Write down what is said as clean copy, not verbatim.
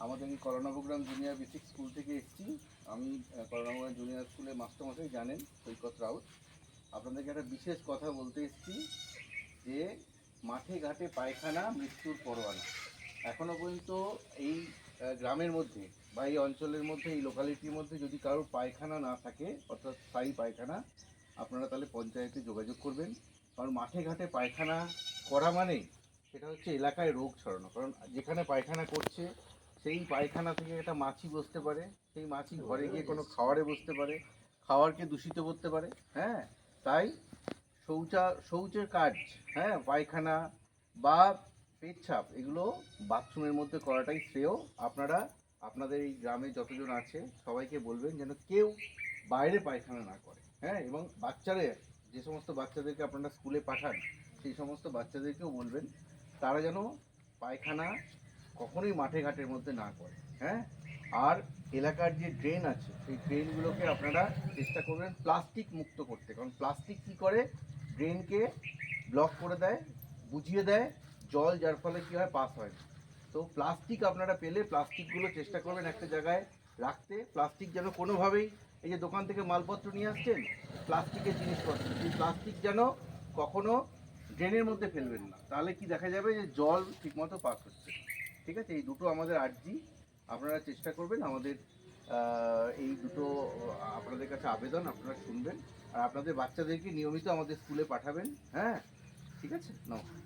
আমাদের এই করোনাগ্রাম junior basic school থেকে এসেছি। আমি করোনাগ্রাম জুনিয়র স্কুলে মাস্টারমশাই জানেন, সৈকত রাউত। আপনাদেরকে একটা বিশেষ কথা বলতে এসেছি যে মাঠে ঘাটে পায়খানা মৃত্যুর পরোয়ানা। এখনও পর্যন্ত এই গ্রামের মধ্যে বা এই অঞ্চলের মধ্যে, এই লোকালিটির মধ্যে যদি কারোর পায়খানা না থাকে, অর্থাৎ স্থায়ী পায়খানা, আপনারা তাহলে পঞ্চায়েতে যোগাযোগ করবেন। কারণ মাঠে ঘাটে পায়খানা করা মানে সেটা হচ্ছে এলাকায় রোগ ছড়ানো। কারণ যেখানে পায়খানা করছে সেই পায়খানা থেকে একটা মাছি বসতে পারে, সেই মাছি ঘরে গিয়ে কোনো খাবারে বসতে পারে, খাবারকে দূষিত করতে পারে। হ্যাঁ, তাই শৌচের কাজ, হ্যাঁ, পায়খানা বা পেচ্ছাপ এগুলো বাথরুমের মধ্যে করাটাই শ্রেয়। আপনারা আপনাদের এই গ্রামে যতজন আছে সবাইকে বলবেন যেন কেউ বাইরে পায়খানা না করে। হ্যাঁ, এবং বাচ্চাদের, যে সমস্ত বাচ্চাদেরকে আপনারা স্কুলে পাঠান সেই সমস্ত বাচ্চাদেরকেও বলবেন তারা যেন পায়খানা কখনোই মাঠে ঘাটের মধ্যে না করে। হ্যাঁ, আর এলাকার যে ড্রেন আছে সেই ড্রেনগুলোকে আপনারা চেষ্টা করবেন প্লাস্টিক মুক্ত করতে। কারণ প্লাস্টিক কী করে, ড্রেনকে ব্লক করে দেয়, বুঝিয়ে দেয় জল, যার ফলে কী হয়, পাস হয় না। তো প্লাস্টিক আপনারা পেলে প্লাস্টিকগুলো চেষ্টা করবেন একটা জায়গায় রাখতে। প্লাস্টিক যেন কোনোভাবেই, এই যে দোকান থেকে মালপত্র নিয়ে আসছেন প্লাস্টিকের জিনিসপত্র, সেই প্লাস্টিক যেন কখনো ড্রেনের মধ্যে ফেলবেন না, তাহলে কি দেখা যাবে যে জল ঠিকমতো পাস হচ্ছে। ঠিক আছে, এই দুটো আমাদের আর্জি, আপনারা চেষ্টা করবেন। আমাদের এই দুটো আপনাদের কাছে আবেদন, আপনারা শুনবেন আর আপনাদের বাচ্চাদেরকে নিয়মিত আমাদের স্কুলে পাঠাবেন। হ্যাঁ, ঠিক আছে, নমস্কার।